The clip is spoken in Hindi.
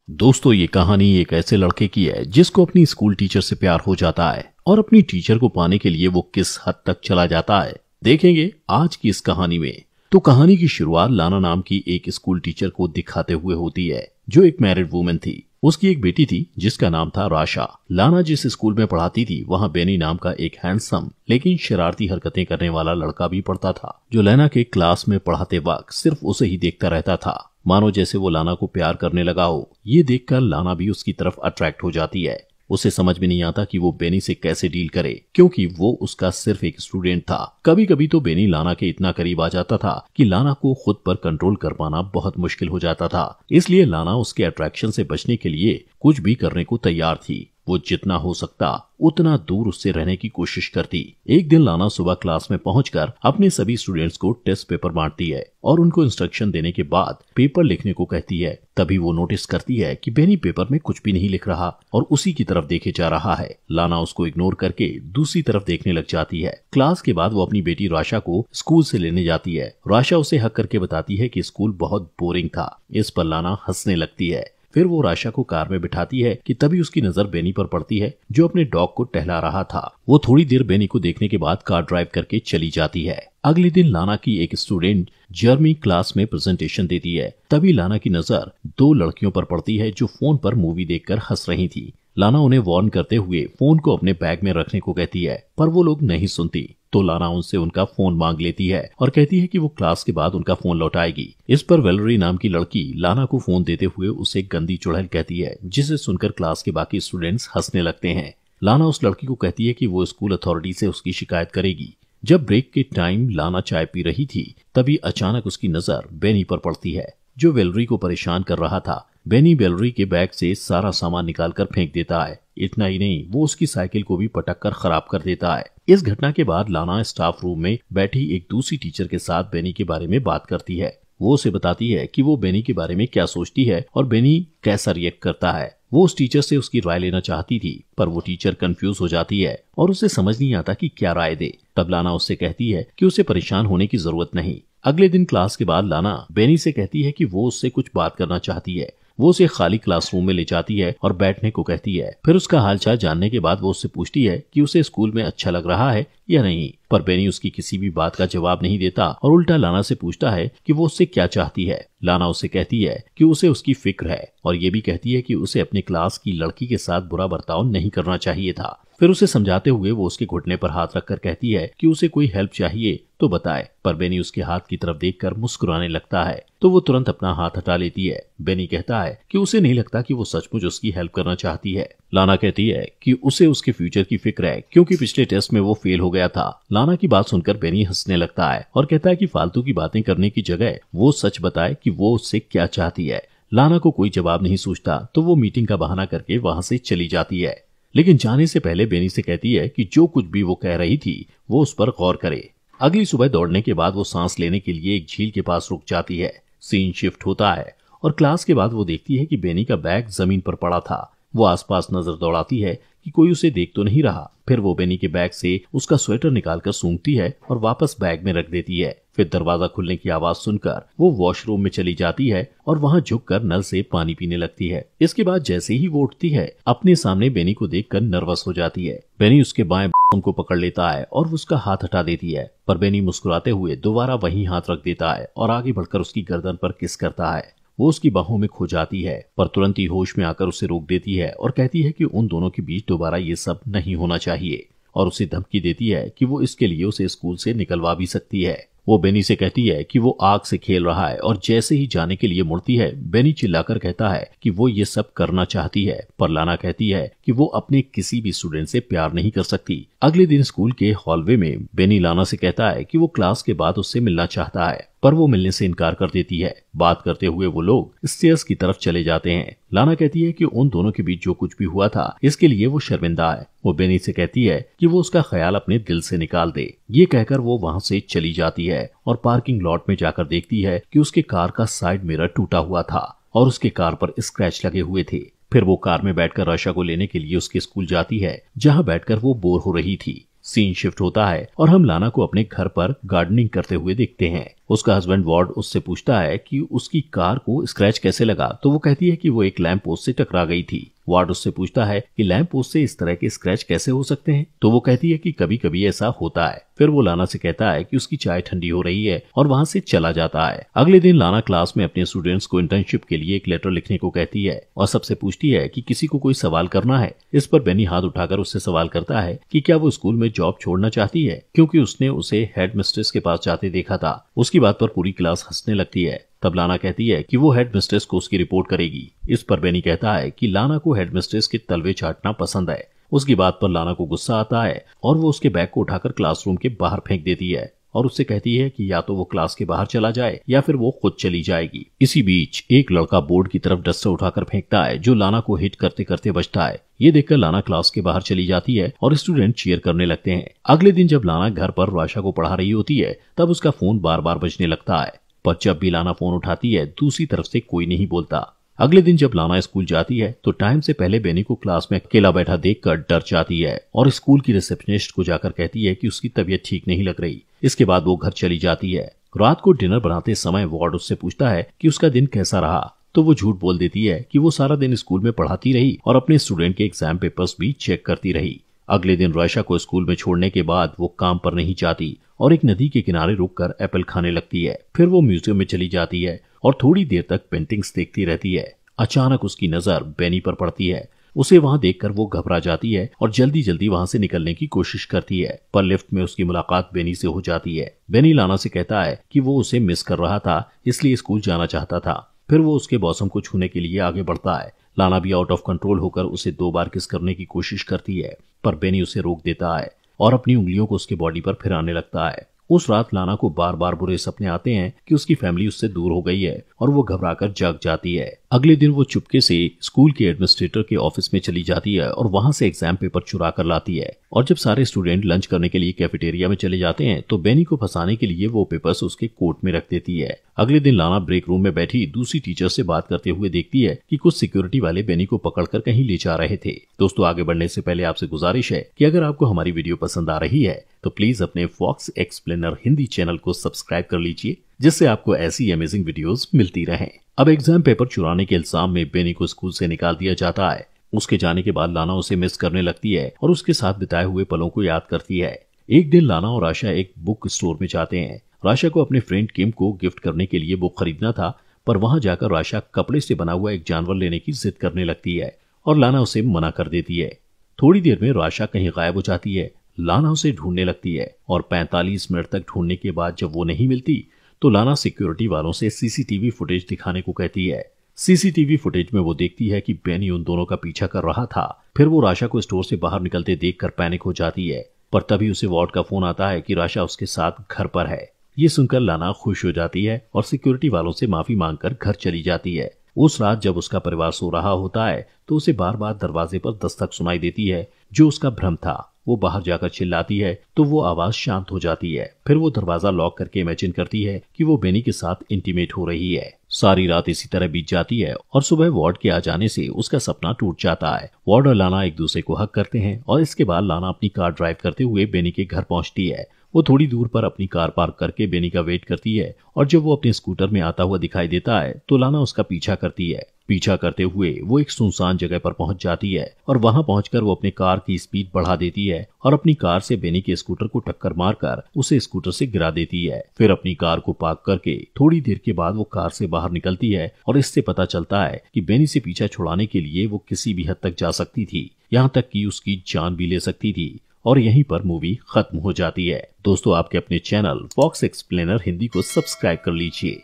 दोस्तों, ये कहानी एक ऐसे लड़के की है जिसको अपनी स्कूल टीचर से प्यार हो जाता है और अपनी टीचर को पाने के लिए वो किस हद तक चला जाता है देखेंगे आज की इस कहानी में। तो कहानी की शुरुआत लाना नाम की एक स्कूल टीचर को दिखाते हुए होती है जो एक मैरिड वुमेन थी। उसकी एक बेटी थी जिसका नाम था राशा। लाना जिस स्कूल में पढ़ाती थी वहाँ बेनी नाम का एक हैंडसम लेकिन शरारती हरकतें करने वाला लड़का भी पढ़ता था जो लाना के क्लास में पढ़ाते वक्त सिर्फ उसे ही देखता रहता था, मानो जैसे वो लाना को प्यार करने लगा हो। ये देखकर लाना भी उसकी तरफ अट्रैक्ट हो जाती है। उसे समझ में नहीं आता कि वो बेनी से कैसे डील करे क्योंकि वो उसका सिर्फ एक स्टूडेंट था। कभी कभी तो बेनी लाना के इतना करीब आ जाता था कि लाना को खुद पर कंट्रोल कर पाना बहुत मुश्किल हो जाता था। इसलिए लाना उसके अट्रैक्शन से बचने के लिए कुछ भी करने को तैयार थी। वो जितना हो सकता उतना दूर उससे रहने की कोशिश करती। एक दिन लाना सुबह क्लास में पहुंचकर अपने सभी स्टूडेंट्स को टेस्ट पेपर बांटती है और उनको इंस्ट्रक्शन देने के बाद पेपर लिखने को कहती है। तभी वो नोटिस करती है कि बेनी पेपर में कुछ भी नहीं लिख रहा और उसी की तरफ देखे जा रहा है। लाना उसको इग्नोर करके दूसरी तरफ देखने लग जाती है। क्लास के बाद वो अपनी बेटी राशा को स्कूल से लेने जाती है। राशा उसे हक करके बताती है कि स्कूल बहुत बोरिंग था। इस पर लाना हंसने लगती है। फिर वो राशा को कार में बिठाती है कि तभी उसकी नजर बेनी पर पड़ती है जो अपने डॉग को टहला रहा था। वो थोड़ी देर बेनी को देखने के बाद कार ड्राइव करके चली जाती है। अगले दिन लाना की एक स्टूडेंट जर्मी क्लास में प्रेजेंटेशन देती है। तभी लाना की नजर दो लड़कियों पर पड़ती है जो फोन पर मूवी देखकर हंस रही थी। लाना उन्हें वार्न करते हुए फोन को अपने बैग में रखने को कहती है पर वो लोग नहीं सुनती। तो लाना उनसे उनका फोन मांग लेती है और कहती है कि वो क्लास के बाद उनका फोन लौटाएगी। इस पर वेलरी नाम की लड़की लाना को फोन देते हुए उसे गंदी चुड़ैल कहती है जिसे सुनकर क्लास के बाकी स्टूडेंट्स हंसने लगते हैं। लाना उस लड़की को कहती है कि वो स्कूल अथॉरिटी से उसकी शिकायत करेगी। जब ब्रेक के टाइम लाना चाय पी रही थी तभी अचानक उसकी नजर बेनी पर पड़ती है जो वेलरी को परेशान कर रहा था। बेनी वेलरी के बैग से सारा सामान निकालकर फेंक देता है। इतना ही नहीं, वो उसकी साइकिल को भी पटक कर खराब कर देता है। इस घटना के बाद लाना स्टाफ रूम में बैठी एक दूसरी टीचर के साथ बेनी के बारे में बात करती है। वो उसे बताती है कि वो बेनी के बारे में क्या सोचती है और बेनी कैसा रिएक्ट करता है। वो उस टीचर से उसकी राय लेना चाहती थी पर वो टीचर कंफ्यूज हो जाती है और उसे समझ नहीं आता कि क्या राय दे। तब लाना उससे कहती है कि उसे परेशान होने की जरूरत नहीं। अगले दिन क्लास के बाद लाना बेनी से कहती है कि वो उससे कुछ बात करना चाहती है। वो उसे खाली क्लासरूम में ले जाती है और बैठने को कहती है। फिर उसका हालचाल जानने के बाद वो उससे पूछती है कि उसे स्कूल में अच्छा लग रहा है या नहीं। पर बेनी उसकी किसी भी बात का जवाब नहीं देता और उल्टा लाना से पूछता है कि वो उससे क्या चाहती है। लाना उससे कहती है कि उसे उसकी फिक्र है और ये भी कहती है कि उसे अपने क्लास की लड़की के साथ बुरा बर्ताव नहीं करना चाहिए था। फिर उसे समझाते हुए वो उसके घुटने पर हाथ रखकर कहती है कि उसे कोई हेल्प चाहिए तो बताए। पर बेनी उसके हाथ की तरफ देखकर मुस्कुराने लगता है तो वो तुरंत अपना हाथ हटा लेती है। बेनी कहता है कि उसे नहीं लगता कि वो सचमुच उसकी हेल्प करना चाहती है। लाना कहती है कि उसे उसके फ्यूचर की फिक्र है क्योंकि पिछले टेस्ट में वो फेल हो गया था। लाना की बात सुनकर बेनी हंसने लगता है और कहता है कि फालतू की बातें करने की जगह वो सच बताए कि वो उससे क्या चाहती है। लाना को कोई जवाब नहीं सूझता तो वो मीटिंग का बहाना करके वहाँ से चली जाती है। लेकिन जाने से पहले बेनी से कहती है कि जो कुछ भी वो कह रही थी वो उस पर गौर करे। अगली सुबह दौड़ने के बाद वो सांस लेने के लिए एक झील के पास रुक जाती है। सीन शिफ्ट होता है और क्लास के बाद वो देखती है कि बेनी का बैग जमीन पर पड़ा था। वो आसपास नजर दौड़ाती है कि कोई उसे देख तो नहीं रहा। फिर वो बेनी के बैग से उसका स्वेटर निकालकर सूंघती है और वापस बैग में रख देती है। फिर दरवाजा खुलने की आवाज सुनकर वो वॉशरूम में चली जाती है और वहां झुककर नल से पानी पीने लगती है। इसके बाद जैसे ही वो उठती है अपने सामने बेनी को देखकर नर्वस हो जाती है। बेनी उसके बाएं को पकड़ लेता है और उसका हाथ हटा देती है पर बेनी मुस्कुराते हुए दोबारा वही हाथ रख देता है और आगे बढ़कर उसकी गर्दन पर किस करता है। वो उसकी बाहों में खो जाती है पर तुरंत ही होश में आकर उसे रोक देती है और कहती है कि उन दोनों के बीच दोबारा ये सब नहीं होना चाहिए और उसे धमकी देती है कि वो इसके लिए उसे स्कूल से निकलवा भी सकती है। वो बेनी से कहती है कि वो आग से खेल रहा है और जैसे ही जाने के लिए मुड़ती है बेनी चिल्लाकर कहता है कि वो ये सब करना चाहती है पर लाना कहती है कि वो अपने किसी भी स्टूडेंट से प्यार नहीं कर सकती। अगले दिन स्कूल के हॉलवे में बेनी लाना से कहता है कि वो क्लास के बाद उससे मिलना चाहता है पर वो मिलने से इनकार कर देती है। बात करते हुए वो लोग स्टेयर्स की तरफ चले जाते हैं। लाना कहती है कि उन दोनों के बीच जो कुछ भी हुआ था इसके लिए वो शर्मिंदा है। वो बेनी से कहती है कि वो उसका ख्याल अपने दिल से निकाल दे। ये कहकर वो वहाँ से चली जाती है और पार्किंग लॉट में जाकर देखती है कि उसके कार का साइड मिरर टूटा हुआ था और उसके कार पर स्क्रैच लगे हुए थे। फिर वो कार में बैठकर राशा को लेने के लिए उसके स्कूल जाती है जहाँ बैठकर वो बोर हो रही थी। सीन शिफ्ट होता है और हम लाना को अपने घर पर गार्डनिंग करते हुए देखते हैं। उसका हस्बैंड वार्ड उससे पूछता है कि उसकी कार को स्क्रैच कैसे लगा, तो वो कहती है कि वो एक लैंप पोस्ट से टकरा गई थी। वार्ड उससे पूछता है कि लैंप पोस्ट से इस तरह के स्क्रैच कैसे हो सकते हैं, तो वो कहती है कि कभी कभी ऐसा होता है। फिर वो लाना से कहता है कि उसकी चाय ठंडी हो रही है और वहां से चला जाता है। अगले दिन लाना क्लास में अपने स्टूडेंट्स को इंटर्नशिप के लिए एक लेटर लिखने को कहती है और सबसे पूछती है कि किसी को कोई सवाल करना है। इस पर बेनी हाथ उठाकर उससे सवाल करता है कि क्या वो स्कूल में जॉब छोड़ना चाहती है, क्योंकि उसने उसे हेड मिस्ट्रेस के पास जाते देखा था। उसकी बात पर पूरी क्लास हंसने लगती है। तब लाना कहती है कि वो हेड मिस्ट्रेस को उसकी रिपोर्ट करेगी। इस पर बेनी कहता है कि लाना को हेड मिस्ट्रेस के तलवे चाटना पसंद है। उसकी बात पर लाना को गुस्सा आता है और वो उसके बैग को उठाकर क्लासरूम के बाहर फेंक देती है और उससे कहती है कि या तो वो क्लास के बाहर चला जाए या फिर वो खुद चली जाएगी। इसी बीच एक लड़का बोर्ड की तरफ डस्टर उठाकर फेंकता है जो लाना को हिट करते करते बचता है। ये देखकर लाना क्लास के बाहर चली जाती है और स्टूडेंट चीयर करने लगते हैं। अगले दिन जब लाना घर पर राशा को पढ़ा रही होती है तब उसका फोन बार बार बजने लगता है, पर जब भी लाना फोन उठाती है दूसरी तरफ से कोई नहीं बोलता। अगले दिन जब लाना स्कूल जाती है तो टाइम से पहले बेनी को क्लास में अकेला बैठा देखकर डर जाती है और स्कूल की रिसेप्शनिस्ट को जाकर कहती है कि उसकी तबीयत ठीक नहीं लग रही। इसके बाद वो घर चली जाती है। रात को डिनर बनाते समय वार्ड उससे पूछता है कि उसका दिन कैसा रहा, तो वो झूठ बोल देती है कि वो सारा दिन स्कूल में पढ़ाती रही और अपने स्टूडेंट के एग्जाम पेपर्स भी चेक करती रही। अगले दिन राशा को स्कूल में छोड़ने के बाद वो काम पर नहीं जाती और एक नदी के किनारे रुककर एप्पल खाने लगती है। फिर वो म्यूजियम में चली जाती है और थोड़ी देर तक पेंटिंग्स देखती रहती है। अचानक उसकी नजर बेनी पर पड़ती है। उसे वहां देखकर वो घबरा जाती है और जल्दी जल्दी वहां से निकलने की कोशिश करती है, पर लिफ्ट में उसकी मुलाकात बेनी से हो जाती है। बेनी लाना से कहता है कि वो उसे मिस कर रहा था, इसलिए स्कूल जाना चाहता था। फिर वो उसके बॉसम को छूने के लिए आगे बढ़ता है। लाना भी आउट ऑफ कंट्रोल होकर उसे 2 बार किस करने की कोशिश करती है, पर बेनी उसे रोक देता है और अपनी उंगलियों को उसके बॉडी पर फिराने लगता है। उस रात लाना को बार बार बुरे सपने आते हैं कि उसकी फैमिली उससे दूर हो गई है और वो घबराकर जाग जाती है। अगले दिन वो चुपके से स्कूल के एडमिनिस्ट्रेटर के ऑफिस में चली जाती है और वहां से एग्जाम पेपर चुरा कर लाती है। और जब सारे स्टूडेंट लंच करने के लिए कैफेटेरिया में चले जाते हैं तो बेनी को फंसाने के लिए वो पेपर्स उसके कोट में रख देती है। अगले दिन लाना ब्रेक रूम में बैठी दूसरी टीचर से बात करते हुए देखती है कि कुछ सिक्योरिटी वाले बेनी को पकड़कर कहीं ले जा रहे थे। दोस्तों, आगे बढ़ने से पहले आपसे गुजारिश है कि अगर आपको हमारी वीडियो पसंद आ रही है तो प्लीज अपने फॉक्स एक्सप्लेनर हिंदी चैनल को सब्सक्राइब कर लीजिए, जिससे आपको ऐसी अमेजिंग वीडियोस मिलती रहें। अब एग्जाम पेपर चुराने के इल्जाम में बेनी को स्कूल से निकाल दिया जाता है। उसके जाने के बाद लाना उसे मिस करने लगती है और उसके साथ बिताए हुए पलों को याद करती है। एक दिन लाना और आशा एक बुक स्टोर में जाते हैं। राशा को अपने फ्रेंड किम को गिफ्ट करने के लिए बुक खरीदना था, पर वहां जाकर राशा कपड़े से बना हुआ एक जानवर लेने की जिद करने लगती है और लाना उसे मना कर देती है। थोड़ी देर में राशा कहीं गायब हो जाती है। लाना उसे ढूंढने लगती है और 45 मिनट तक ढूंढने के बाद जब वो नहीं मिलती तो लाना सिक्योरिटी वालों से सीसीटीवी फुटेज दिखाने को कहती है। सीसीटीवी फुटेज में वो देखती है कि बेनी उन दोनों का पीछा कर रहा था। फिर वो राशा को स्टोर से बाहर निकलते देखकर पैनिक हो जाती है, पर तभी उसे वार्ड का फोन आता है कि राशा उसके साथ घर पर है। ये सुनकर लाना खुश हो जाती है और सिक्योरिटी वालों से माफी मांगकर घर चली जाती है। उस रात जब उसका परिवार सो रहा होता है तो उसे बार बार दरवाजे पर दस्तक सुनाई देती है, जो उसका भ्रम था। वो बाहर जाकर चिल्लाती है तो वो आवाज शांत हो जाती है। फिर वो दरवाजा लॉक करके इमेजिन करती है कि वो बेनी के साथ इंटीमेट हो रही है। सारी रात इसी तरह बीत जाती है और सुबह वार्ड के आ जाने से उसका सपना टूट जाता है। वार्ड और लाना एक दूसरे को हक करते हैं और इसके बाद लाना अपनी कार ड्राइव करते हुए बेनी के घर पहुंचती है। वो थोड़ी दूर पर अपनी कार पार्क करके बेनी का वेट करती है और जब वो अपने स्कूटर में आता हुआ दिखाई देता है तो लाना उसका पीछा करती है। पीछा करते हुए वो एक सुनसान जगह पर पहुंच जाती है और वहां पहुंचकर वो अपनी कार की स्पीड बढ़ा देती है और अपनी कार से बेनी के स्कूटर को टक्कर मारकर उसे स्कूटर से गिरा देती है। फिर अपनी कार को पार्क करके थोड़ी देर के बाद वो कार से बाहर निकलती है और इससे पता चलता है कि बेनी से पीछा छुड़ाने के लिए वो किसी भी हद तक जा सकती थी, यहाँ तक कि उसकी जान भी ले सकती थी। और यहीं पर मूवी खत्म हो जाती है। दोस्तों, आपके अपने चैनल फॉक्स एक्सप्लेनर हिंदी को सब्सक्राइब कर लीजिए।